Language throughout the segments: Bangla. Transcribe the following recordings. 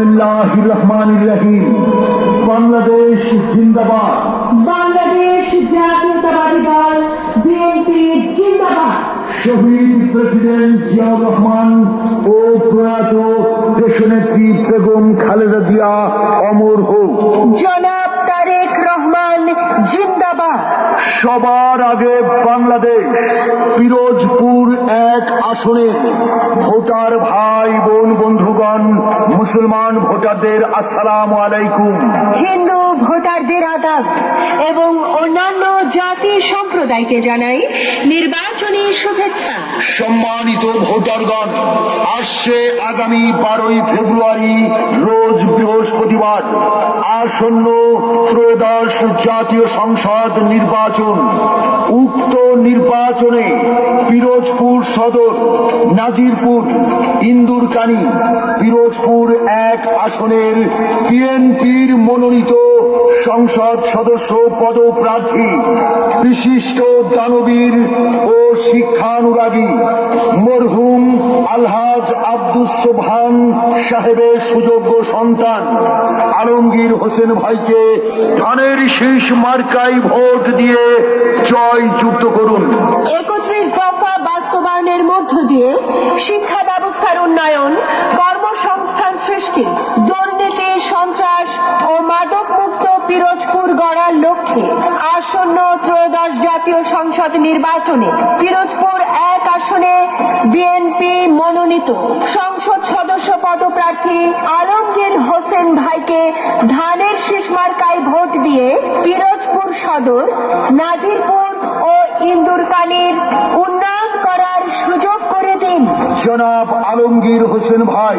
বিসমিল্লাহির রহমানির রহিম। বাংলাদেশ জিন্দাবাদ। বাংলাদেশ জাতীয়তাবাদী দল বিএনপি জিন্দাবাদ। শহীদ প্রেসিডেন্ট জিয়াউর রহমান ও প্রয়াত দেশনেত্রী বেগম খালেদা জিয়া অমর হোক। জনাব তারেক রহমান জিন্দাবাদ। সবার আগে বাংলাদেশ পিরোজপুর 1 আসনে ভোটার ভাই বোন বন্ধুগণ, মুসলমান ভোটারদের আসসালামু আলাইকুম। হিন্দু ভোটারদের আদাব এবং অন্যান্য জাতি সম্প্রদায়কে জানাই নির্বাচনী শুভেচ্ছা। সম্মানিত ভোটারগণ, আসছে আগামী 12ই ফেব্রুয়ারি রোজ বৃহস্পতিবার আসন্ন ত্রয়োদশ জাতীয় সংসদ নির্বাচন। উক্ত নির্বাচনে পিরোজপুর সদর, নাজিরপুর, ইন্দুরকানী, পিরোজপুর 1 আসনের বিএনপির মনোনীত সংসদ সদস্য পদপ্রার্থী বিশিষ্ট দানবীর ও শিক্ষানুরাগী মরহুম আলহাজ আব্দুস সোবহান সাহেবের সুযোগ্য সন্তান আলমগীর হোসেন ভাইকে ধানের শীষ মার্কায় ভোট দিয়ে জয়যুক্ত করুন। 31 দফা বাস্তবায়নের মধ্য দিয়ে শিক্ষা ব্যবস্থার উন্নয়ন, কর্মসংস্থান সৃষ্টি, দুর্নীতি, সন্ত্রাস ও মাদক মুক্ত পিরোজপুর গড়ার লক্ষ্যে আসন্ন ত্রয়োদশ জাতীয় সংসদ নির্বাচনে পিরোজপুর 1 আসনে বিএনপি মনোনীত সংসদ সদস্য পদপ্রার্থী আলমগীর হোসেন ভাইকে ধানের শীষ মার্কায় ভোট দিয়ে পিরোজপুর সদর, নাজিরপুর ও ইন্দুরকানীর উন্নয়ন করার সুযোগ করে দিন। জনাব আলমগীর হোসেন ভাই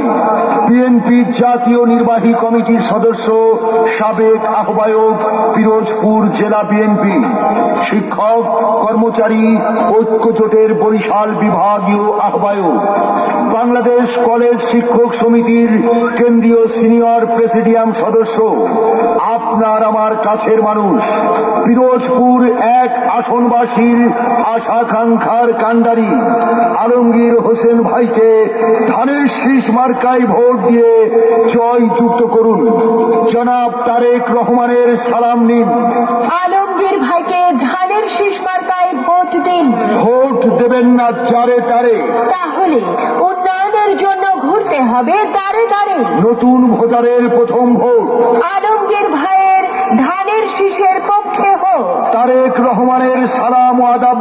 বিএনপি জাতীয় নির্বাহী কমিটির সদস্য, সাবেক আহ্বায়ক, পিরোজপুর জেলা বিএনপি, শিক্ষক কর্মচারী ঐক্য জোটের বরিশাল বিভাগীয় আহ্বায়ক, বাংলাদেশ কলেজ শিক্ষক সমিতির কেন্দ্রীয় সিনিয়র প্রেসিডিয়াম সদস্য, আপনার আমার কাছের মানুষ, পিরোজপুর 1 আসনবাসীর আশাকাঙ্ক্ষার কান্ডারি আলমগীর হোসেন ভাইকে ধানের শীষ মার্কায় ভোট দিয়ে জয়যুক্ত করুন। জনাব তারেক রহমানের সালাম নিন। আলমগীর ভাইকে ধানের শীষ মার্কায় ভোট দিন। ভোট দেবেন না যারে তারে, তাহলে উন্নয়নের জন্য ঘুরতে হবে দাঁড়ে দাঁড়ে। নতুন ভোটারের প্রথম ভোট আলমগীর ভাইয়ের ধানের শীষের পক্ষে হোক। তারেক রহমানের সালাম ও আদাব।